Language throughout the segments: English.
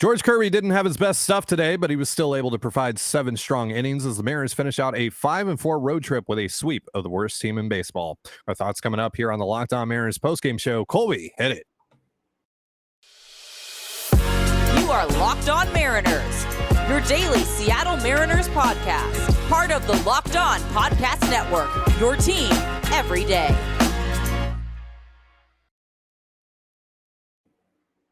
George Kirby didn't have his best stuff today, but he was still able to provide 7 strong innings as the Mariners finish out a 5-4 road trip with a sweep of the worst team in baseball. Our thoughts coming up here on the Locked On Mariners postgame show. Colby, hit it. You are Locked On Mariners, your daily Seattle Mariners podcast. Part of the Locked On Podcast Network, your team every day.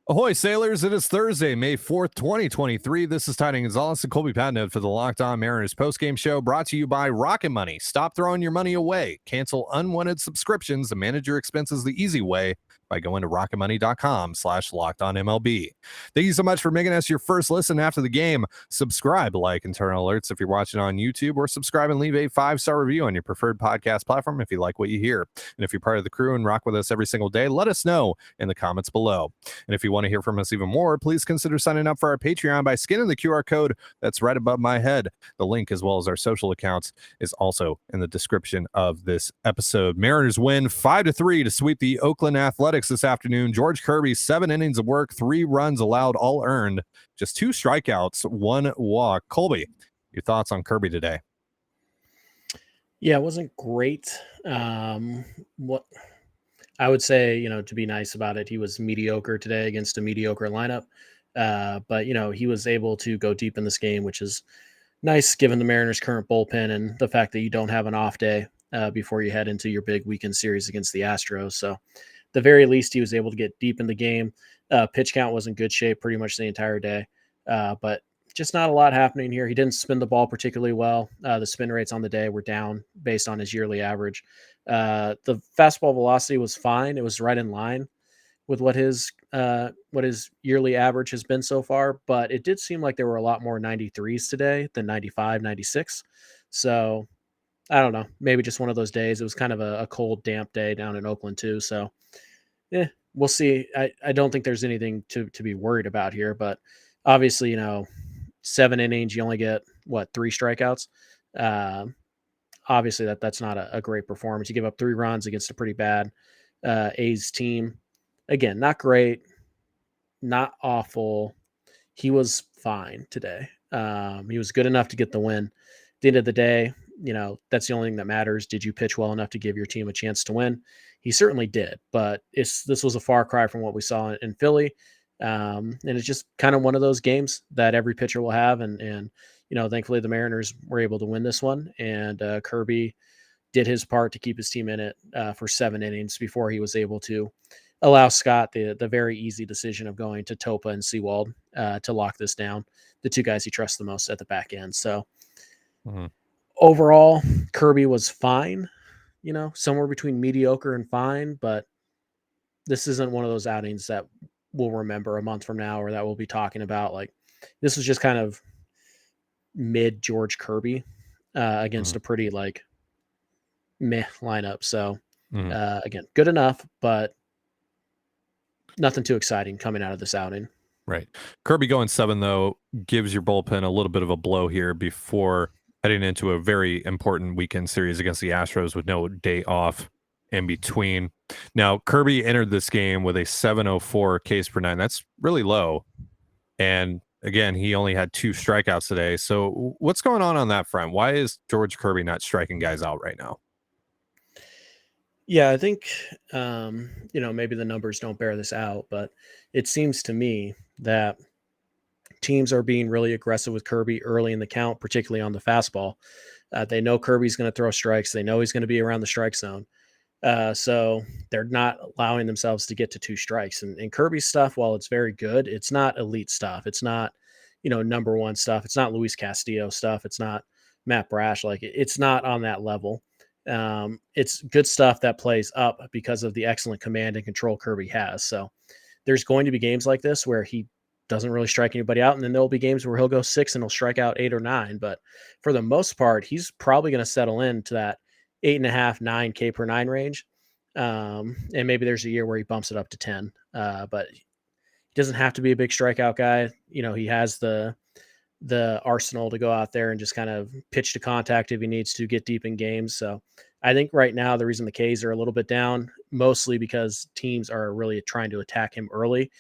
Ahoy, sailors. It is Thursday, May 4th, 2023. This is Trident Gonzalez and Colby Patnode for the Locked On Mariners postgame show, brought to you by Rocket Money. Stop throwing your money away. Cancel unwanted subscriptions and manage your expenses the easy way by going to rocketmoney.com/lockedonmlb. Thank you so much for making us your first listen after the game. Subscribe, like, and turn on alerts if you're watching on YouTube, or subscribe and leave a 5-star review on your preferred podcast platform if you like what you hear. And if you're part of the crew and rock with us every single day, let us know in the comments below. And if you want to hear from us even more, please consider signing up for our Patreon by scanning the QR code that's right above my head. The link, as well as our social accounts, is also in the description of this episode. Mariners win 5-3 to sweep the Oakland Athletics this afternoon. George Kirby, 7 innings of work, 3 runs allowed, all earned, just 2 strikeouts, 1 walk. Colby, your thoughts on Kirby today? Yeah, it wasn't great. What I would say, to be nice about it, he was mediocre today against a mediocre lineup. But, he was able to go deep in this game, which is nice given the Mariners' current bullpen and the fact that you don't have an off day before you head into your big weekend series against the Astros. So at the very least, he was able to get deep in the game. Pitch count was in good shape pretty much the entire day. But just not a lot happening here. He didn't spin the ball particularly well. The spin rates on the day were down based on his yearly average. The fastball velocity was fine. It was right in line with what his yearly average has been so far, but it did seem like there were a lot more 93s today than 95, 96. So I don't know, maybe just one of those days. It was kind of a cold, damp day down in Oakland too. So we'll see. I don't think there's anything to be worried about here, but obviously, 7 innings, you only get 3 strikeouts. Obviously that's not a great performance. You give up 3 runs against a pretty bad A's team. Again, not great, not awful. He was fine today. He was good enough to get the win. At the end of the day, that's the only thing that matters. Did you pitch well enough to give your team a chance to win? He certainly did, but this was a far cry from what we saw in Philly. And it's just kind of one of those games that every pitcher will have. And thankfully the Mariners were able to win this one. And Kirby did his part to keep his team in it for 7 innings before he was able to allow Scott the very easy decision of going to Topa and Sewald to lock this down, the 2 guys he trusts the most at the back end. So overall, Kirby was fine, somewhere between mediocre and fine, but this isn't one of those outings that we'll remember a month from now or that we'll be talking about. Like, this was just kind of mid George Kirby against a pretty meh lineup. So again, good enough, but nothing too exciting coming out of this outing. Right. Kirby going 7, though, gives your bullpen a little bit of a blow here before heading into a very important weekend series against the Astros with no day off in between. Now, Kirby entered this game with a 704 Ks per 9. That's really low. And again, he only had 2 strikeouts today. So what's going on that front? Why is George Kirby not striking guys out right now? Yeah, I think, maybe the numbers don't bear this out, but it seems to me that teams are being really aggressive with Kirby early in the count, particularly on the fastball. They know Kirby's going to throw strikes. They know he's going to be around the strike zone. So they're not allowing themselves to get to 2 strikes. And Kirby's stuff, while it's very good, it's not elite stuff. It's not, number 1 stuff. It's not Luis Castillo stuff. It's not Matt Brash. It's not on that level. It's good stuff that plays up because of the excellent command and control Kirby has. So there's going to be games like this where he doesn't really strike anybody out. And then there'll be games where he'll go 6 and he'll strike out 8 or 9. But for the most part, he's probably going to settle into that 8.5, 9 K per 9 range. And maybe there's a year where he bumps it up to 10. But he doesn't have to be a big strikeout guy. He has the arsenal to go out there and just kind of pitch to contact if he needs to, get deep in games. So I think right now the reason the Ks are a little bit down, mostly because teams are really trying to attack him early.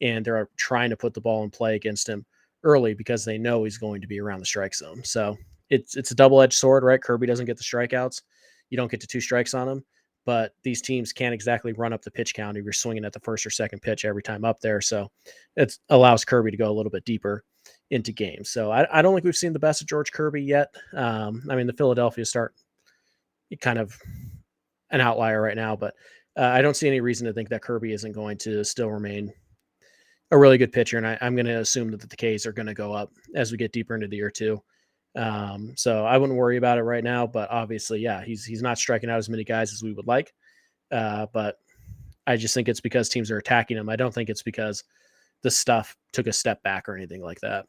and they're trying to put the ball in play against him early because they know he's going to be around the strike zone. So it's a double-edged sword, right? Kirby doesn't get the strikeouts. You don't get to 2 strikes on him, but these teams can't exactly run up the pitch count if you're swinging at the first or second pitch every time up there. So it allows Kirby to go a little bit deeper into games. So I don't think we've seen the best of George Kirby yet. I mean, the Philadelphia start kind of an outlier right now, but I don't see any reason to think that Kirby isn't going to still remain a really good pitcher. And I'm going to assume that the Ks are going to go up as we get deeper into the year too. So I wouldn't worry about it right now, but obviously, yeah, he's not striking out as many guys as we would like. But I just think it's because teams are attacking him. I don't think it's because the stuff took a step back or anything like that.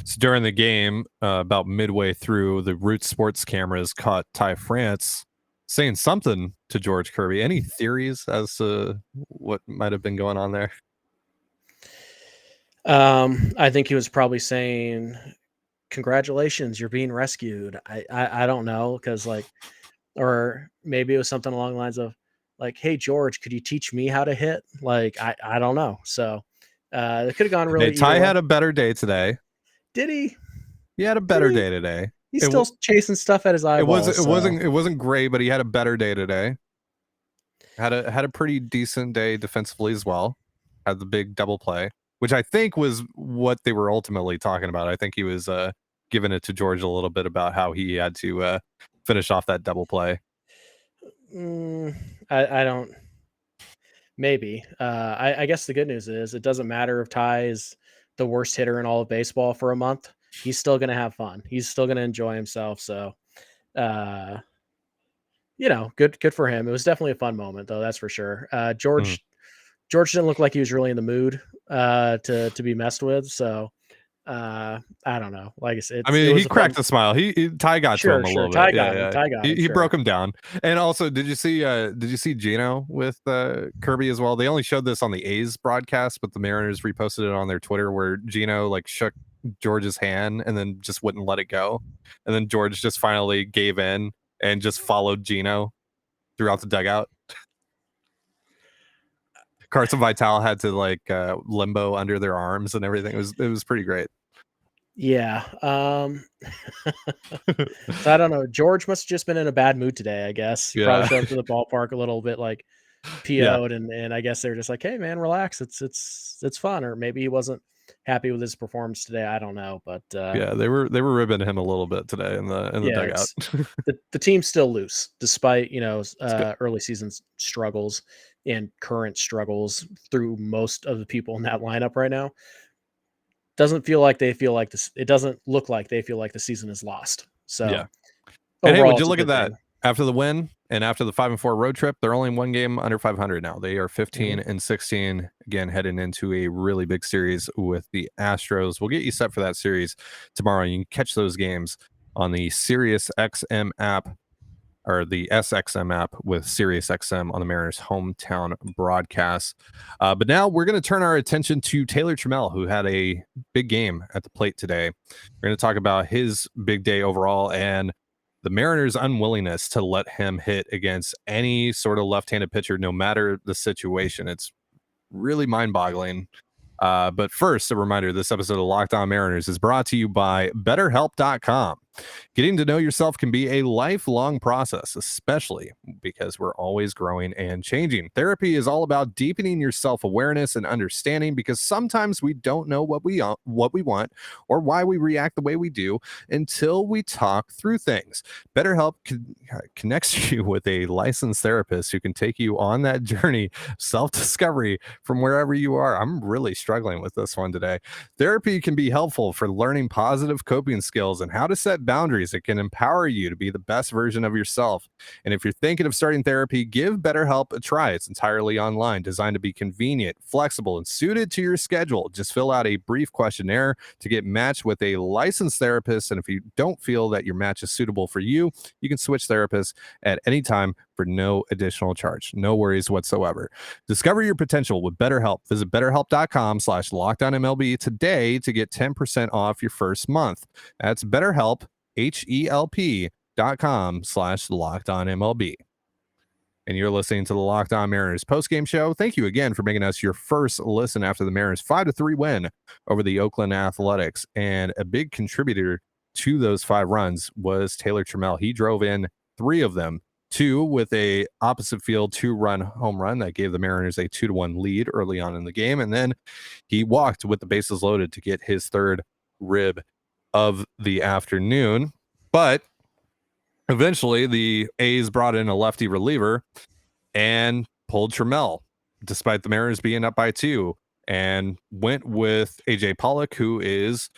So during the game, about midway through, the Root Sports cameras caught Ty France saying something to George Kirby. Any theories as to what might have been going on there? I think he was probably saying, "Congratulations, you're being rescued." I don't know, because or maybe it was something along the lines of like, "Hey George, could you teach me how to hit?" Like I don't know. So it could have gone really. Hey, Ty had a better day today. Did he? He had a better day today. He's still chasing stuff at his eyeballs. It wasn't great, but he had a better day today. Had a pretty decent day defensively as well. Had the big double play, which I think was what they were ultimately talking about. I think he was giving it to George a little bit about how he had to finish off that double play. I don't. Maybe. I guess the good news is it doesn't matter if Ty is the worst hitter in all of baseball for a month. He's still going to have fun. He's still going to enjoy himself. So, good for him. It was definitely a fun moment, though. That's for sure. George didn't look like he was really in the mood to be messed with. So, I don't know. Like I said, he cracked a smile. Ty got to him a little bit. Ty got him. He broke him down. And also, did you see Gino with Kirby as well? They only showed this on the A's broadcast, but the Mariners reposted it on their Twitter where Gino shook George's hand and then just wouldn't let it go. And then George just finally gave in and just followed Gino throughout the dugout. Carson Vital had to limbo under their arms and everything. It was pretty great. Yeah. So I don't know. George must have just been in a bad mood today, I guess. He probably showed up to the ballpark a little bit PO'd, and I guess they're just like, "Hey man, relax. It's fun." Or maybe he wasn't happy with his performance today. I don't know, but they were ribbing him a little bit today in the dugout. the team's still loose despite early season struggles and current struggles through most of the people in that lineup right now. Doesn't feel like they feel like this. It doesn't look like they feel like the season is lost. So, yeah. And hey, would you look at that after the win and after the 5-4 road trip? They're only one game under 500 now. They are 15-16 again, heading into a really big series with the Astros. We'll get you set for that series tomorrow. You can catch those games on the Sirius XM app. Or the SXM app with SiriusXM on the Mariners' hometown broadcast. But now we're going to turn our attention to Taylor Trammell, who had a big game at the plate today. We're going to talk about his big day overall and the Mariners' unwillingness to let him hit against any sort of left-handed pitcher, no matter the situation. It's really mind-boggling. But first, a reminder, this episode of Locked On Mariners is brought to you by BetterHelp.com. Getting to know yourself can be a lifelong process, especially because we're always growing and changing. Therapy is all about deepening your self-awareness and understanding, because sometimes we don't know what we want or why we react the way we do until we talk through things. BetterHelp connects you with a licensed therapist who can take you on that journey of self-discovery from wherever you are. I'm really struggling with this one today. Therapy can be helpful for learning positive coping skills and how to set boundaries. It can empower you to be the best version of yourself. And if you're thinking of starting therapy, give BetterHelp a try. It's entirely online, designed to be convenient, flexible, and suited to your schedule. Just fill out a brief questionnaire to get matched with a licensed therapist. And if you don't feel that your match is suitable for you, you can switch therapists at any time for no additional charge. No worries whatsoever. Discover your potential with BetterHelp. Visit BetterHelp.com/LockedOnMLB today to get 10% off your first month. That's BetterHelp, HELP.com/LockedOnMLB. and you're listening to the Locked On Mariners postgame show. Thank you again for making us your first listen after the Mariners 5-3 win over the Oakland Athletics. And a big contributor to those 5 runs was Taylor Trammell. He drove in 3 of them, 2 with a opposite field 2-run home run that gave the Mariners a 2-1 lead early on in the game. And then he walked with the bases loaded to get his 3rd rib of the afternoon. But eventually the A's brought in a lefty reliever and pulled Trammell, despite the Mariners being up by 2, and went with A.J. Pollock, who is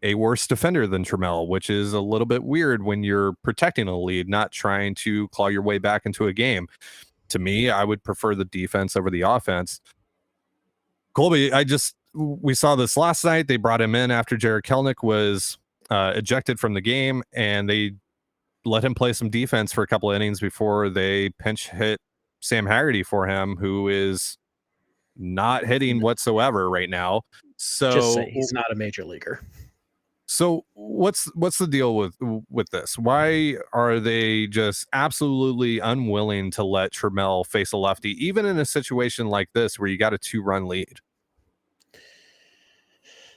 a worse defender than Trammell, which is a little bit weird when you're protecting a lead, not trying to claw your way back into a game. To me, I would prefer the defense over the offense. Colby, we saw this last night. They brought him in after Jared Kelenic was ejected from the game, and they let him play some defense for a couple of innings before they pinch hit Sam Haggerty for him, who is not hitting whatsoever right now. So just say he's not a major leaguer. So what's the deal with this? Why are they just absolutely unwilling to let Trammell face a lefty, even in a situation like this where you got a 2-run lead?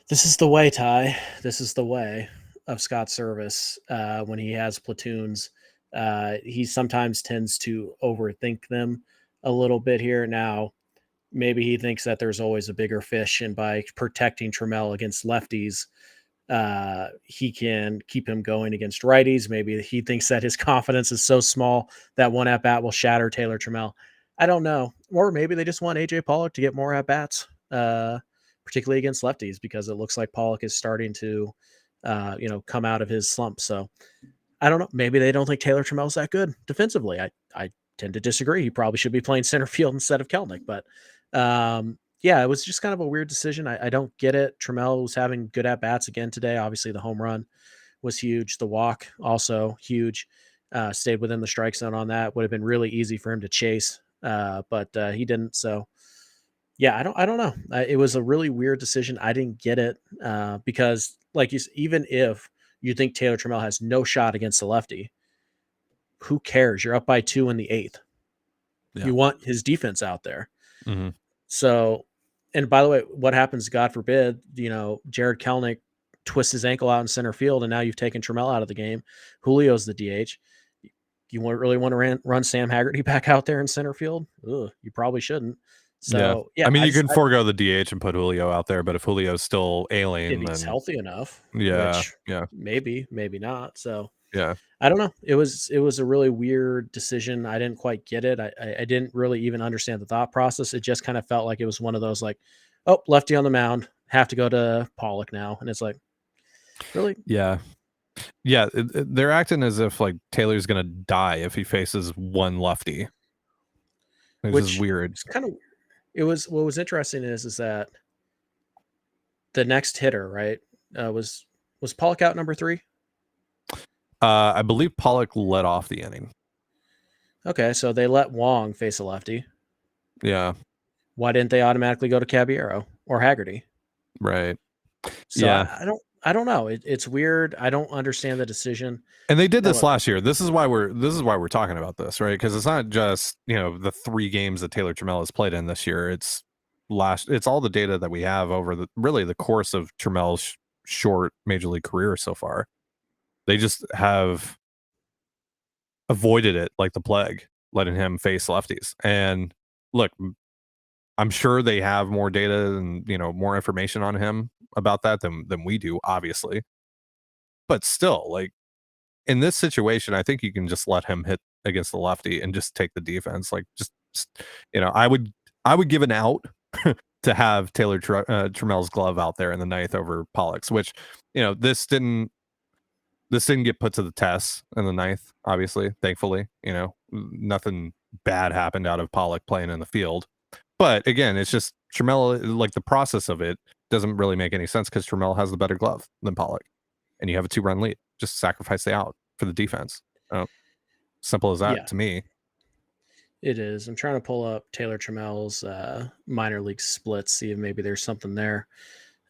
This is the way, Ty. This is the way of Scott Service when he has platoons. He sometimes tends to overthink them a little bit here. Now, maybe he thinks that there's always a bigger fish, and by protecting Trammell against lefties, he can keep him going against righties. Maybe he thinks that his confidence is so small that one at-bat will shatter Taylor Trammell. I don't know. Or maybe they just want A.J. Pollock to get more at-bats, particularly against lefties, because it looks like Pollock is starting to come out of his slump. So I don't know. Maybe they don't think Taylor Trammell's that good defensively. I tend to disagree. He probably should be playing center field instead of Kelenic, but yeah, it was just kind of a weird decision. I don't get it. Trammell was having good at-bats again today. Obviously, the home run was huge. The walk also huge. Stayed within the strike zone on that. Would have been really easy for him to chase, but he didn't. So, yeah, I don't know. It was a really weird decision. I didn't get it because, like even if you think Taylor Trammell has no shot against the lefty, who cares? You're up by 2 in the 8th. Yeah. You want his defense out there. Mm-hmm. So, and by the way, what happens, God forbid, Jared Kelenic twists his ankle out in center field, and now you've taken Trammell out of the game. Julio's the DH. You really want to run Sam Haggerty back out there in center field? Ugh, you probably shouldn't. So, yeah. I mean, you can forego the DH and put Julio out there, but if Julio's still ailing, if he's healthy enough, yeah, maybe not. So, yeah, I don't know. It was a really weird decision. I didn't quite get it. I didn't really even understand the thought process. It just kind of felt like it was one of those like, oh, lefty on the mound, have to go to Pollock now. And it's like, really? Yeah. They're acting as if like Taylor's going to die if he faces one lefty. Which is weird. It's kind of weird. What was interesting is that the next hitter, right, was Pollock out number 3? I believe Pollock led off the inning. Okay, so they let Wong face a lefty. Yeah. Why didn't they automatically go to Caballero or Haggerty? Right. So yeah. I don't know. It's weird. I don't understand the decision. And they did this last year. This is why we're talking about this, right? Because it's not just the 3 games that Taylor Trammell has played in this year. It's all the data that we have over the course of Trammell's short major league career so far. They just have avoided it like the plague, letting him face lefties. And look, I'm sure they have more data and more information on him about that than we do, obviously. But still, like in this situation, I think you can just let him hit against the lefty and just take the defense. Like just I would give an out to have Taylor Trammell's glove out there in the 9th over Pollock's, which this didn't get put to the test in the 9th, obviously, thankfully. Nothing bad happened out of Pollock playing in the field. But again, it's just Trammell, like the process of it doesn't really make any sense because Trammell has the better glove than Pollock. And you have a 2-run lead. Just sacrifice the out for the defense. Simple as that to me. It is. I'm trying to pull up Taylor Trammell's minor league splits, see if maybe there's something there.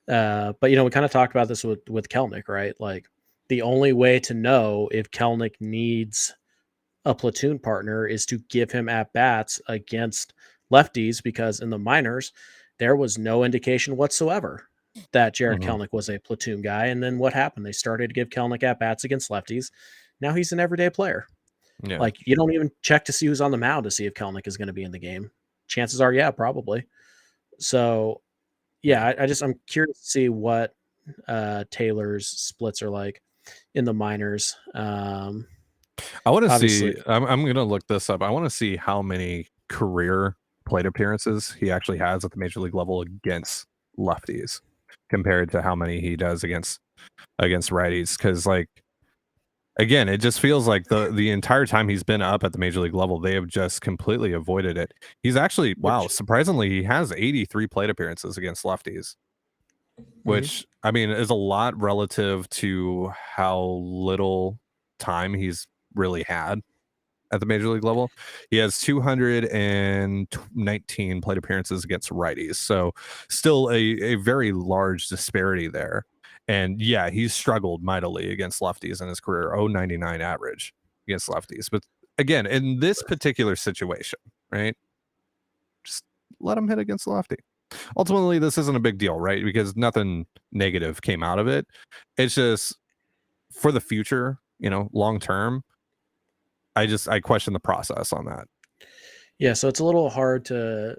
But, we kind of talked about this with Kelenic, right? Like, the only way to know if Kelenic needs a platoon partner is to give him at bats against lefties, because in the minors, there was no indication whatsoever that Jared Mhm. Kelenic was a platoon guy. And then what happened? They started to give Kelenic at bats against lefties. Now he's an everyday player. Yeah. Like, you don't even check to see who's on the mound to see if Kelenic is going to be in the game. Chances are, yeah, probably. So, yeah, I'm curious to see what Taylor's splits are like in the minors. I want to Obviously, see. I'm going to look this up. I want to see how many career plate appearances he actually has at the major league level against lefties, compared to how many he does against righties. Because like again, it just feels like the entire time he's been up at the major league level, they have just completely avoided it. He's actually which surprisingly, he has 83 plate appearances against lefties, mhm. which I mean is a lot relative to how little time he's really had at the major league level. He has 219 plate appearances against righties. So still a very large disparity there. And yeah, he's struggled mightily against lefties in his career, 0.99 average against lefties. But again, in this particular situation, right? Just let him hit against the lefty. Ultimately, this isn't a big deal, right? Because nothing negative came out of it. It's just for the future, long term, I question the process on that. Yeah, so it's a little hard to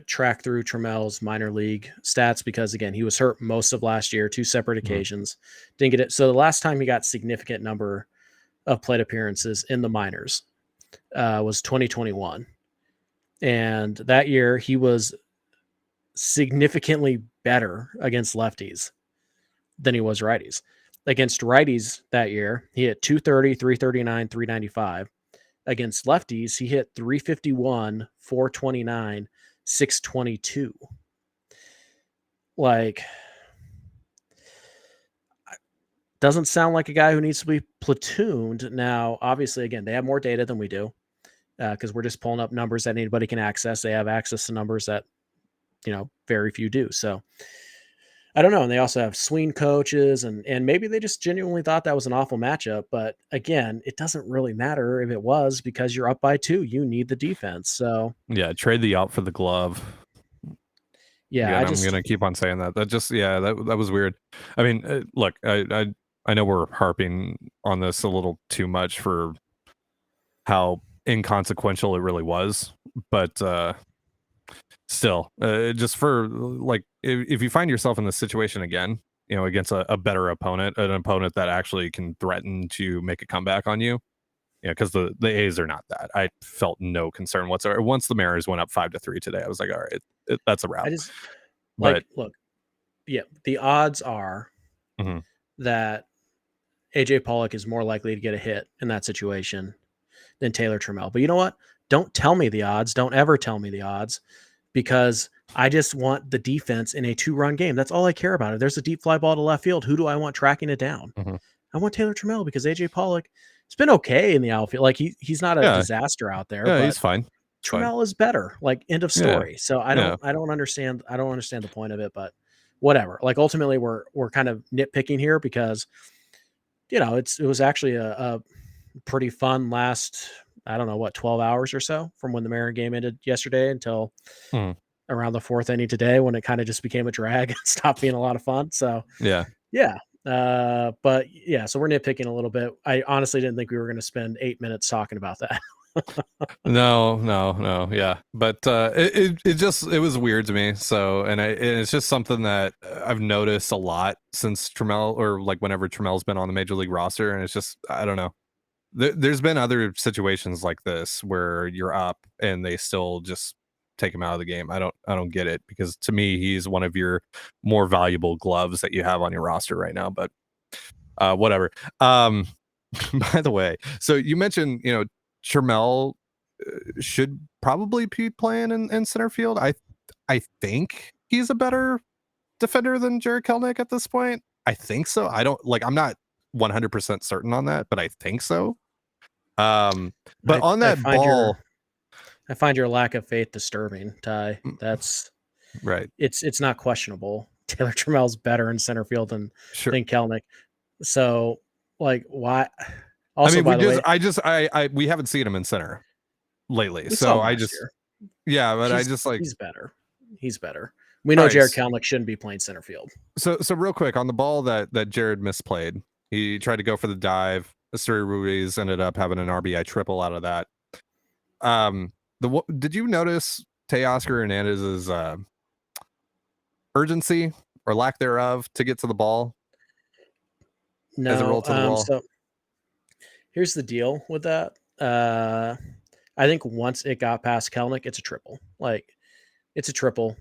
track through Trammell's minor league stats because, again, he was hurt most of last year, 2 separate Mhm. occasions. Didn't get it. So the last time he got significant number of plate appearances in the minors was 2021, and that year he was significantly better against lefties than he was righties. Against righties that year, he hit 230, 339, 395. Against lefties, he hit 351, 429, 622. Like, doesn't sound like a guy who needs to be platooned. Now, obviously, again, they have more data than we do because we're just pulling up numbers that anybody can access. They have access to numbers that, very few do. So I don't know. And they also have swing coaches, and maybe they just genuinely thought that was an awful matchup. But again, it doesn't really matter if it was, because you're up by 2. You need the defense. So Yeah, trade the out for the glove. yeah, Again, I'm gonna keep on saying that. That just that was weird. I mean, look, I know we're harping on this a little too much for how inconsequential it really was, but still, just for like if you find yourself in this situation again, against a better opponent, an opponent that actually can threaten to make a comeback on you. Yeah, because the A's are not that. I felt no concern whatsoever. Once the Mariners went up 5-3 today, I was like, all right, that's a I wrap. just But look, yeah, the odds are mhm, that AJ Pollock is more likely to get a hit in that situation than Taylor Trammell. But you know what? Don't tell me the odds. Don't ever tell me the odds, because I just want the defense in a 2-run game. That's all I care about. If there's a deep fly ball to left field, who do I want tracking it down? mhm. I want Taylor Trammell, because AJ Pollock, it's been okay in the outfield. Like, he's not a Yeah, disaster out there, yeah, but he's fine. It's fine. Trammell is better. Like, end of Yeah, story. So yeah. I don't understand the point of it, but whatever. Like, ultimately we're kind of nitpicking here because it was actually a pretty fun last, I don't know, what, 12 hours or so from when the Marin game ended yesterday until Mhm. around the 4th inning today, when it kind of just became a drag and stopped being a lot of fun. So Yeah. yeah. But yeah, so we're nitpicking a little bit. I honestly didn't think we were going to spend 8 minutes talking about that. No, no, no, yeah. But it was weird to me. So and it's just something that I've noticed a lot since Trammell, or like whenever Trammell's been on the major league roster, and it's just I don't know. There's been other situations like this where you're up and they still just take him out of the game. I don't get it, because to me he's one of your more valuable gloves that you have on your roster right now. But whatever. Um, by the way, so you mentioned Trammell should probably be playing in center field. I think he's a better defender than Jared Kelenic at this point. I think so. I don't like. I'm not 100% certain on that, but I think so. But I, on I that find ball, I find your lack of faith disturbing, Ty. mm, That's right? it's not questionable. Taylor Trammell's better in center field than Sure. Kelnick. So, like, why? Also, by the way, we haven't seen him in center lately. we saw So him I last just, year. yeah, but I just like, he's better. He's better. We know right, Jared Kelenic shouldn't be playing center field. So real quick on the ball that Jared misplayed, he tried to go for the dive. Astros Ruiz ended up having an RBI triple out of that. Did you notice Teoscar Hernandez's urgency or lack thereof to get to the ball? No, as it rolled to the wall. So here's the deal with that. I think once it got past Kelenic, it's a triple. Like, it's a triple.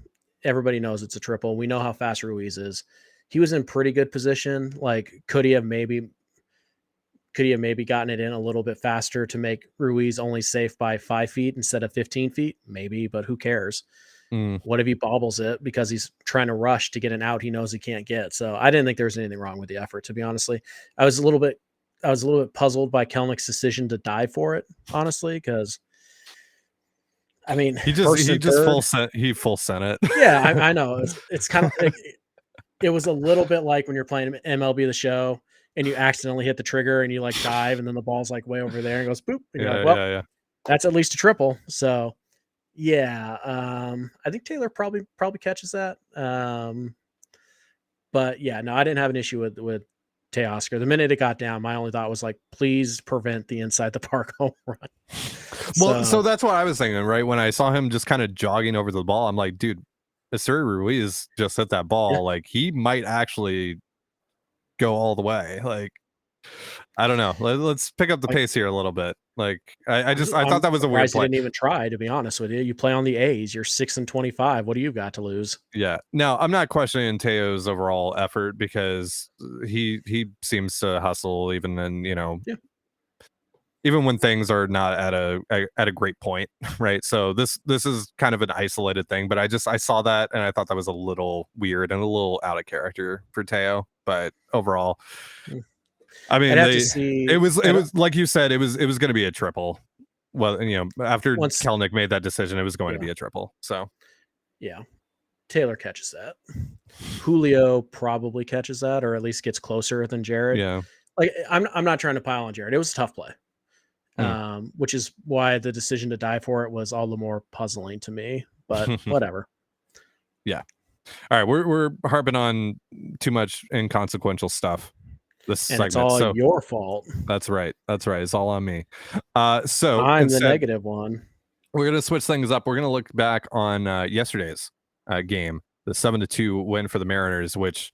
Everybody knows it's a triple. We know how fast Ruiz is. He was in pretty good position. Like, could he have maybe gotten it in a little bit faster to make Ruiz only safe by 5 feet instead of 15 feet? Maybe, but who cares? What if he bobbles it because he's trying to rush to get an out he knows he can't get? So I didn't think there was anything wrong with the effort, to be honestly. I was a little bit puzzled by Kelnic's decision to dive for it, honestly, because I mean, he full sent it. Yeah, I know. It's kind of like, it was a little bit like when you're playing MLB The Show and you accidentally hit the trigger and you like dive and then the ball's like way over there and goes boop. And you're like, well, yeah. That's at least a triple. So yeah, I think Taylor probably catches that. But yeah, no, I didn't have an issue with Teoscar. The minute it got down, my only thought was like, please prevent the inside the park home run. Well, so that's what I was thinking, right? When I saw him just kind of jogging over the ball, I'm like, dude, Astros Ruiz just hit that ball. Yeah. Like, he might actually go all the way. Like, I don't know. Let's pick up the pace here a little bit. Like, I thought that was a weird play. You didn't even try, to be honest with you. You play on the A's. You're 6-25. What do you got to lose? Yeah. Now, I'm not questioning Teo's overall effort because he seems to hustle even in, even when things are not at a great point, right? So this is kind of an isolated thing, but I saw that and I thought that was a little weird and a little out of character for Teo. But overall, I mean, it was like you said, it was going to be a triple. Well, after Kelenic made that decision, it was going to be a triple. So yeah, Taylor catches that. Julio probably catches that, or at least gets closer than Jared. Yeah, like I'm not trying to pile on Jared. It was a tough play, which is why the decision to dive for it was all the more puzzling to me. But whatever. Yeah. All right, we're harping on too much inconsequential stuff. This segment, it's all your fault. That's right. It's all on me. So I'm the negative one. We're gonna switch things up. We're gonna look back on yesterday's game, the 7-2 win for the Mariners. Which,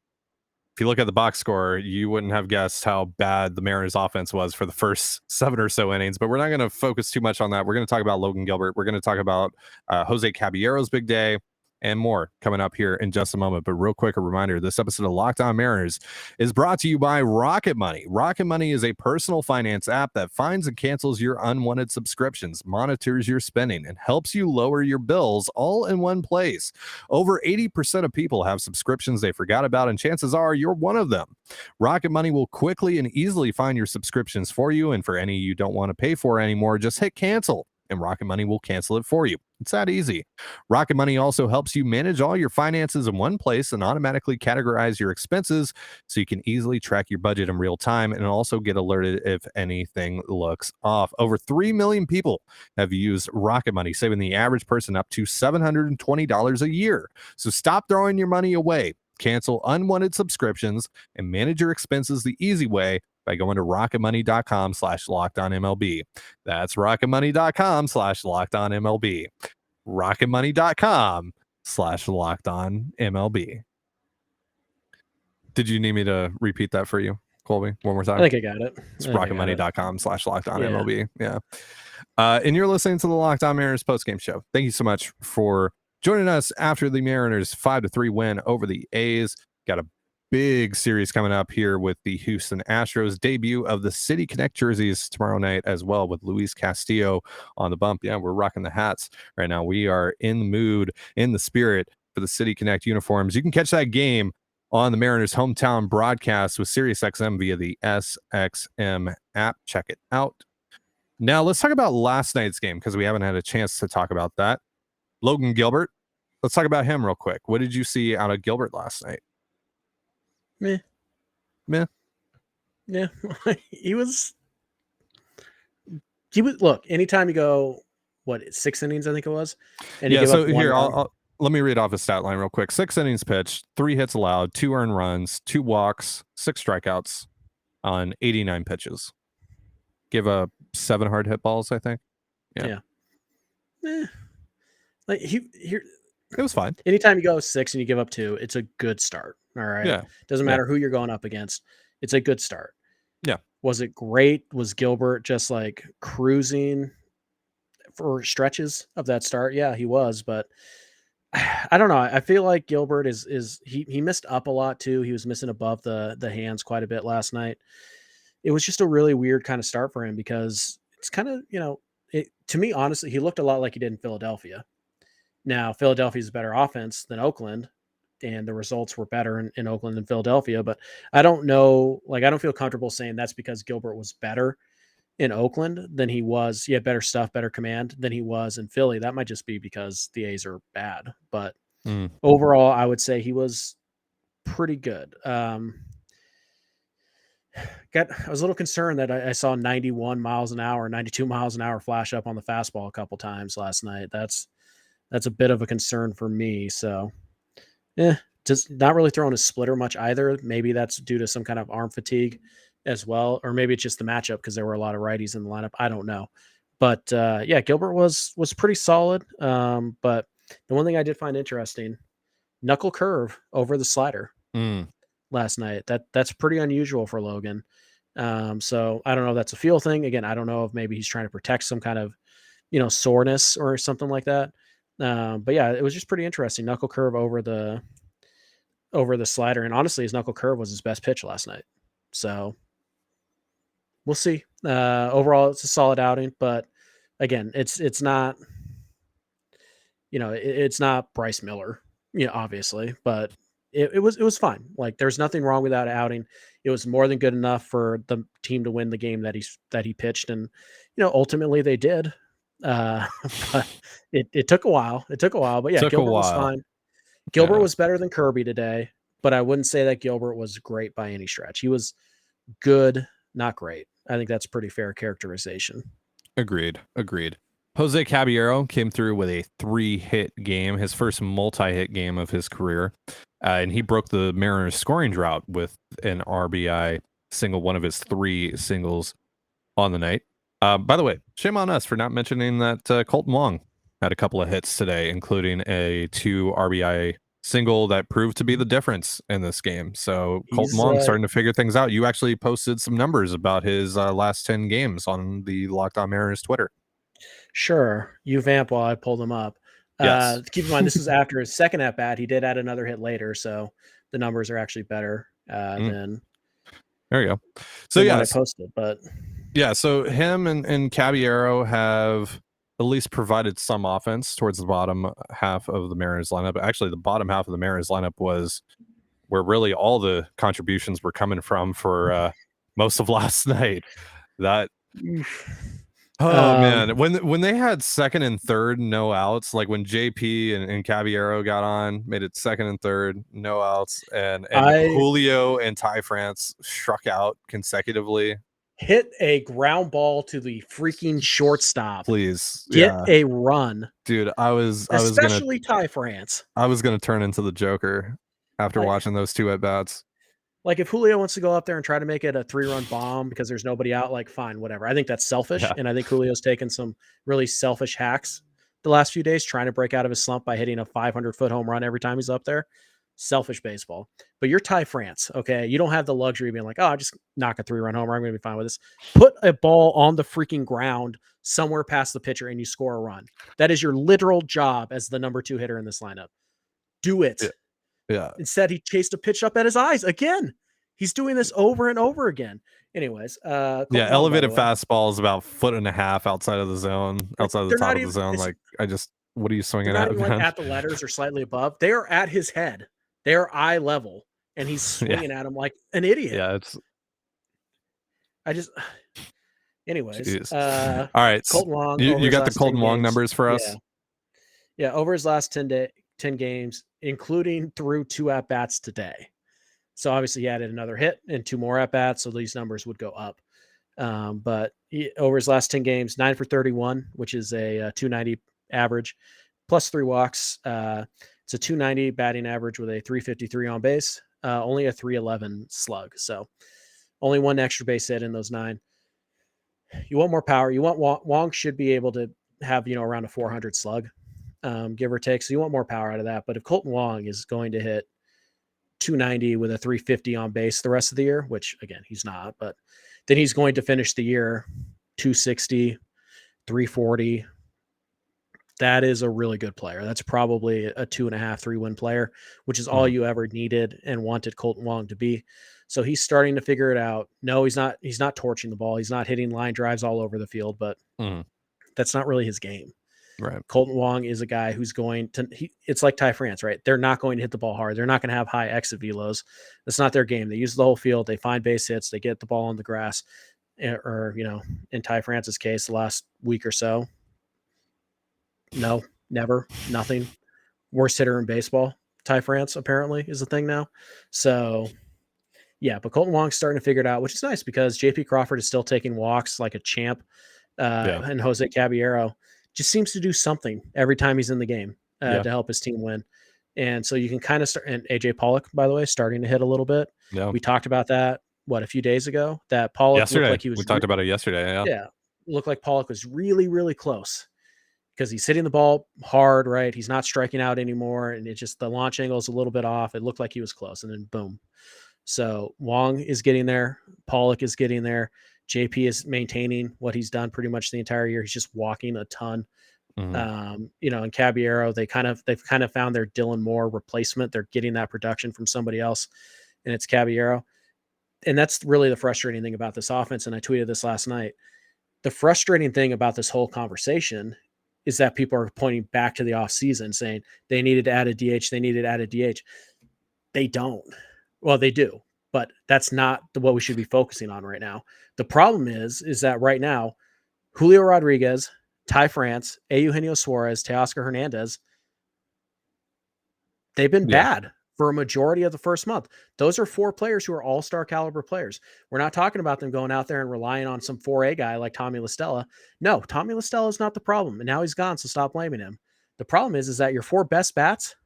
if you look at the box score, you wouldn't have guessed how bad the Mariners offense was for the first 7 or so innings. But we're not gonna focus too much on that. We're gonna talk about Logan Gilbert. We're gonna talk about Jose Caballero's big day, and more coming up here in just a moment. But real quick, a reminder, this episode of Locked On Mariners is brought to you by Rocket Money. Rocket Money is a personal finance app that finds and cancels your unwanted subscriptions, monitors your spending, and helps you lower your bills all in one place. Over 80% of people have subscriptions they forgot about, and chances are you're one of them. Rocket Money will quickly and easily find your subscriptions for you, and for any you don't want to pay for anymore, just hit cancel, and Rocket Money will cancel it for you. It's that easy. Rocket Money also helps you manage all your finances in one place and automatically categorize your expenses so you can easily track your budget in real time and also get alerted if anything looks off. Over 3 million people have used Rocket Money, saving the average person up to $720 a year. So stop throwing your money away. Cancel unwanted subscriptions and manage your expenses the easy way by going to rocketmoney.com/lockedonmlb. That's rocketmoney.com/lockedonmlb. rocketmoney.com/lockedonmlb. Did you need me to repeat that for you, Colby, one more time? I think I got it. It's rocketmoney.com/lockedonmlb. Yeah. And you're listening to the Locked On Mariners postgame show. Thank you so much for joining us after the Mariners 5-3 win over the A's. Got a big series coming up here with the Houston Astros. Debut of the City Connect jerseys tomorrow night as well, with Luis Castillo on the bump. Yeah, we're rocking the hats right now. We are in the mood, in the spirit for the City Connect uniforms. You can catch that game on the Mariners hometown broadcast with SiriusXM via the SXM app. Check it out. Now let's talk about last night's game, because we haven't had a chance to talk about that. Logan Gilbert. Let's talk about him real quick. What did you see out of Gilbert last night? Meh. Yeah. He was He was look. Anytime you go, 6 innings, I think it was, and you Yeah. give So up one here, run. let me read off his stat line real quick. 6 innings pitched, 3 hits allowed, 2 earned runs, 2 walks, 6 strikeouts on 89 pitches. Give up 7 hard hit balls, I think. Yeah. Like here, It was fine. anytime you go 6 and you give up 2, it's a good start. All right. Yeah. Doesn't Yeah. matter who you're going up against. It's a good start. Yeah. Was it great? Was Gilbert just like cruising for stretches of that start? Yeah, he was, but I don't know. I feel like Gilbert is he missed up a lot too. He was missing above the hands quite a bit last night. It was just a really weird kind of start for him because it's kind of, to me, honestly, he looked a lot like he did in Philadelphia. Now, Philadelphia's a better offense than Oakland, and the results were better in Oakland than Philadelphia. But I don't know, like, I don't feel comfortable saying that's because Gilbert was better in Oakland than he was. He had better stuff, better command than he was in Philly. That might just be because the A's are bad. But overall, I would say he was pretty good. I was a little concerned that I saw 91 miles an hour, 92 miles an hour flash up on the fastball a couple times last night. That's a bit of a concern for me. So, just not really throwing a splitter much either. Maybe that's due to some kind of arm fatigue as well, or maybe it's just the matchup because there were a lot of righties in the lineup. I don't know, but yeah, Gilbert was pretty solid. But the one thing I did find interesting, knuckle curve over the slider last night. That's pretty unusual for Logan. So I don't know if that's a feel thing. Again, I don't know if maybe he's trying to protect some kind of, soreness or something like that. But yeah, it was just pretty interesting. Knuckle curve over the slider. And honestly, his knuckle curve was his best pitch last night. So we'll see. Overall, it's a solid outing, but again, it's not, it's not Bryce Miller, obviously, but it was fine. Like there's nothing wrong with that outing. It was more than good enough for the team to win the game that he pitched. And, ultimately they did. But it took a while. But yeah, Gilbert was fine. Gilbert was better than Kirby today, but I wouldn't say that Gilbert was great by any stretch. He was good, not great. I think that's pretty fair characterization. Agreed. Jose Caballero came through with a 3-hit game, his first multi-hit game of his career, and he broke the Mariners scoring drought with an RBI single, one of his 3 singles on the night. By the way, shame on us for not mentioning that Colton Wong had a couple of hits today, including a 2 RBI single that proved to be the difference in this game. So Colton Wong starting to figure things out. You actually posted some numbers about his last 10 games on the Locked On Mariners Twitter. Sure. You vamp while I pull them up. Yes. Keep in mind, this is after his second at bat. He did add another hit later, so the numbers are actually better than. There you go. So yeah, I posted, but yeah. So him and Caballero have at least provided some offense towards the bottom half of the Mariners lineup. Actually, the bottom half of the Mariners lineup was where really all the contributions were coming from for most of last night. That. Man, when they had second and third, no outs, like when JP and Caballero got on, made it second and third, no outs, and Julio and Ty France struck out consecutively. Hit a ground ball to the freaking shortstop. Please get a run, dude. Especially Ty France. I was gonna turn into the Joker after watching those 2 at bats. Like if Julio wants to go up there and try to make it a 3-run bomb because there's nobody out, like fine, whatever. I think that's selfish. Yeah. And I think Julio's taken some really selfish hacks the last few days, trying to break out of his slump by hitting a 500-foot home run every time he's up there. Selfish baseball. But you're Ty France, okay? You don't have the luxury of being like, oh, I'll just knock a 3-run homer. I'm going to be fine with this. Put a ball on the freaking ground somewhere past the pitcher and you score a run. That is your literal job as the number 2 hitter in this lineup. Do it. Yeah. Instead, he chased a pitch up at his eyes again. He's doing this over and over again. Anyways, elevated fastball is about 1.5 foot outside of the zone, outside of the top of the zone. Like, what are you swinging at? Like at the letters or slightly above. They are at his head. They are eye level, and he's swinging at him like an idiot. Yeah, Anyways, all right. Colton Wong. You got the Colton Wong numbers for us? Yeah, over his last 10 games, including through 2 at bats today. So obviously he added another hit and 2 more at bats, so these numbers would go up. But over his last 10 games, 9 for 31, which is a 290 average, plus 3 walks. It's a 290 batting average with a 353 on base, only a 311 slug. So only 1 extra base hit in those 9. You want more power. You want Wong should be able to have, around a 400 slug, give or take. So you want more power out of that. But if Colton Wong is going to hit 290 with a 350 on base the rest of the year, which again, he's not, but then he's going to finish the year 260, 340. That is a really good player. That's probably a 2.5, 3-win player, which is all you ever needed and wanted Colton Wong to be. So he's starting to figure it out. No, he's not torching the ball. He's not hitting line drives all over the field, but that's not really his game. Right. Colton Wong is a guy who's going to, it's like Ty France, right? They're not going to hit the ball hard. They're not going to have high exit velos. That's not their game. They use the whole field. They find base hits. They get the ball on the grass, or, in Ty France's case, the last week or so, no, never, nothing. Worst hitter in baseball. Ty France apparently is the thing now. So yeah, but Colton Wong's starting to figure it out, which is nice because JP Crawford is still taking walks like a champ. And Jose Caballero just seems to do something every time he's in the game to help his team win. And so you can kind of start, and AJ Pollock, by the way, starting to hit a little bit. Yeah. We talked about that, a few days ago, that Pollock looked like he was. We talked about it yesterday. Yeah. Looked like Pollock was really, really close because he's hitting the ball hard, right? He's not striking out anymore. And it just, the launch angle is a little bit off. It looked like he was close, and then boom. So Wong is getting there. Pollock is getting there. JP is maintaining what he's done pretty much the entire year. He's just walking a ton. And Caballero, they've kind of found their Dylan Moore replacement. They're getting that production from somebody else, and it's Caballero. And that's really the frustrating thing about this offense. And I tweeted this last night. The frustrating thing about this whole conversation is that people are pointing back to the offseason saying they needed to add a DH. They needed to add a DH. They don't. Well, they do, but that's not what we should be focusing on right now. The problem is that right now, Julio Rodriguez, Ty France, Eugenio Suarez, Teoscar Hernandez, they've been bad for a majority of the first month. Those are 4 players who are all-star caliber players. We're not talking about them going out there and relying on some 4A guy like Tommy La Stella. No, Tommy La Stella is not the problem, and now he's gone, so stop blaming him. The problem is that your 4 best bats,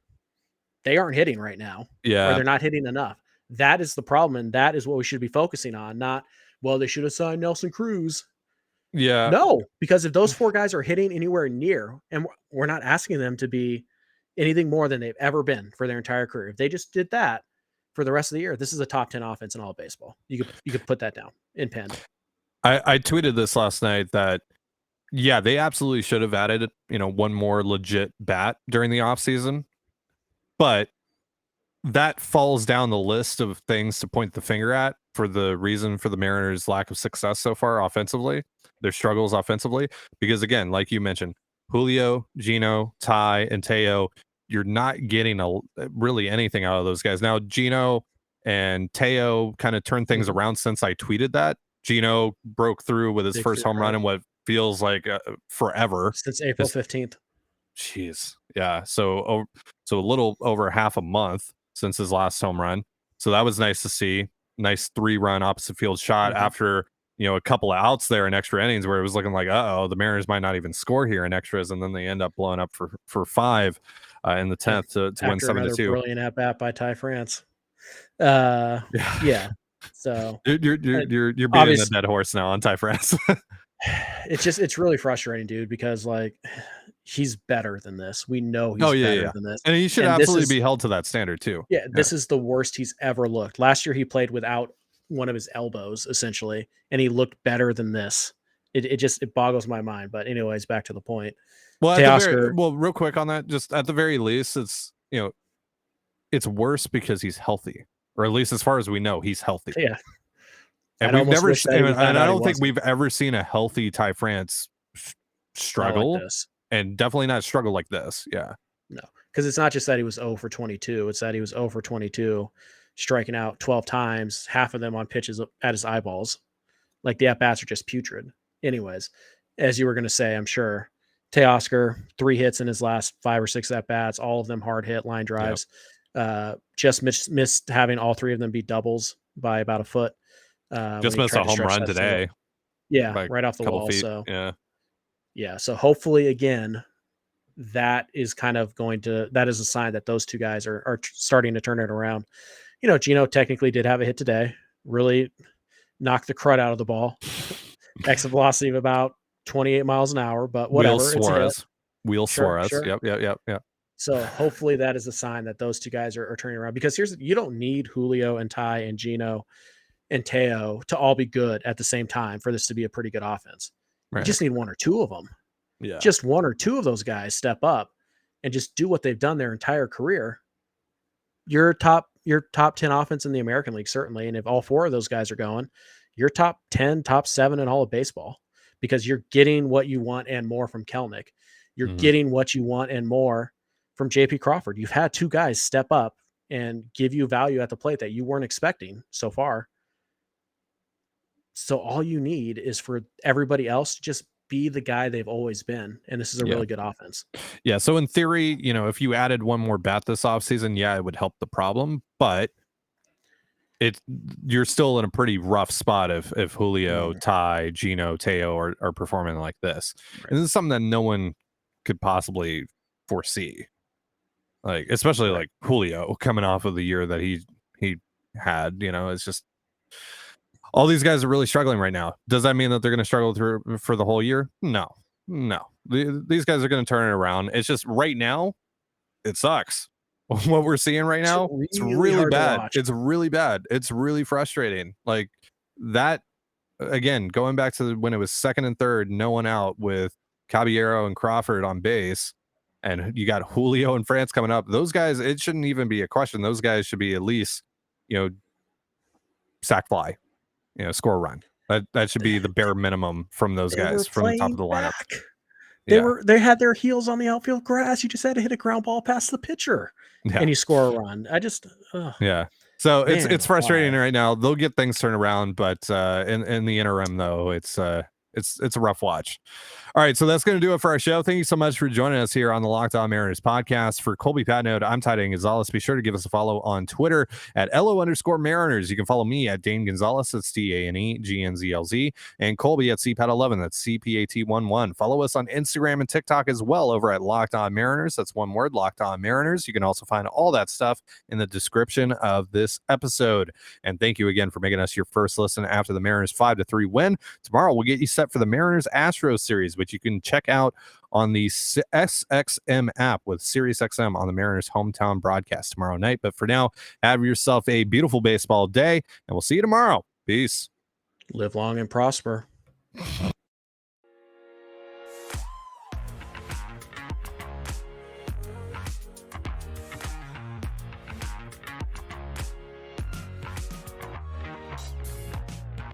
they aren't hitting right now. Yeah. Or they're not hitting enough. That is the problem, and that is what we should be focusing on, not, well, they should have signed Nelson Cruz. Yeah. No, because if those 4 guys are hitting anywhere near, and we're not asking them to be anything more than they've ever been for their entire career. If they just did that for the rest of the year, this is a top 10 offense in all of baseball. You could put that down in pen. I tweeted this last night that, they absolutely should have added, one more legit bat during the offseason. But that falls down the list of things to point the finger at for the reason for the Mariners' lack of success so far offensively, their struggles offensively. Because again, like you mentioned, Julio, Gino, Ty, and Teo, you're not getting really anything out of those guys. Now, Gino and Teo kind of turned things around since I tweeted that. Gino broke through with his first home run in what feels like forever. Since April 15th. Jeez. Yeah. So a little over half a month since his last home run. So that was nice to see. Nice 3-run opposite field shot after, a couple of outs there in extra innings where it was looking like, the Mariners might not even score here in extras. And then they end up blowing up for 5 in the 10th to win 7-2. Brilliant at bat by Ty France. Yeah. So you're beating the dead horse now on Ty France. It's really frustrating, dude, because like he's better than this. We know he's better than this. And he should absolutely be held to that standard too. Yeah, this is the worst he's ever looked. Last year he played without one of his elbows essentially, and he looked better than this. It boggles my mind. But anyways, back to the point. Well, real quick on that, just at the very least, it's it's worse because he's healthy, or at least as far as we know, he's healthy. Yeah. And we've never, and I don't think we've ever seen a healthy Ty France struggle, and definitely not struggle like this. Yeah. No, because it's not just that he was 0 for 22. It's that he was 0 for 22, striking out 12 times, half of them on pitches at his eyeballs. Like the at-bats are just putrid. Anyways, as you were going to say, I'm sure, Teoscar, 3 hits in his last 5 or 6 at-bats, all of them hard hit line drives. Yep. Just missed having all 3 of them be doubles by about a foot. Just missed a home run today. Yeah, by right off a the couple wall. feet. So Yeah. so hopefully again, that is that is a sign that those two guys are starting to turn it around. Gino technically did have a hit today, really knocked the crud out of the ball. Exit velocity of about 28 miles an hour, but Wheel whatever. It's a hit. Suarez. Wheel Sure, Suarez. sure. Yep. So hopefully that is a sign that those two guys are turning around, because you don't need Julio and Ty and Gino and Teo to all be good at the same time for this to be a pretty good offense. You Right. just need one or two of them. Yeah. Just one or two of those guys step up and just do what they've done their entire career. Your top 10 offense in the American League, certainly. And if all four of those guys are going, you're top 10, top 7 in all of baseball, because you're getting what you want and more from Kelnick. You're Mhm. getting what you want and more from JP Crawford. You've had two guys step up and give you value at the plate that you weren't expecting so far. So all you need is for everybody else to just be the guy they've always been. And this is a Yeah. really good offense. Yeah. So in theory, if you added one more bat this offseason, yeah, it would help the problem. But you're still in a pretty rough spot if Julio, Ty, Gino, Teo are performing like this. Right. And this is something that no one could possibly foresee. Like, especially Right. like Julio coming off of the year that he had, it's just all these guys are really struggling right now. Does that mean that they're going to struggle for the whole year? No. These guys are going to turn it around. It's just right now, it sucks. What we're seeing right now, it's really hard to bad. watch. It's really bad. It's really frustrating. Like that, again, going back to when it was second and third, no one out with Caballero and Crawford on base, and you got Julio and France coming up. Those guys, it shouldn't even be a question. Those guys should be at least, sack fly, score a run. That should be the bare minimum from those guys from the top of the lineup. They had their heels on the outfield grass. You just had to hit a ground ball past the pitcher, and you score a run. Yeah. So Man, it's frustrating right now. They'll get things turned around, but in the interim though, it's a rough watch. All right, so that's going to do it for our show. Thank you so much for joining us here on the Locked On Mariners podcast. For Colby Patnode, I'm Trident Gonzalez. Be sure to give us a follow on Twitter at @LO_Mariners. You can follow me at Dane Gonzalez. That's DANEGNZLZ. And Colby at CPAT11. That's CPAT11. Follow us on Instagram and TikTok as well over at Locked On Mariners. That's one word, Locked On Mariners. You can also find all that stuff in the description of this episode. And thank you again for making us your first listen after the Mariners 5-3 win. Tomorrow we'll get you set for the Mariners Astros series, which you can check out on the SXM app with SiriusXM on the Mariners hometown broadcast tomorrow night. But for now, have yourself a beautiful baseball day, and we'll see you tomorrow. Peace. Live long and prosper.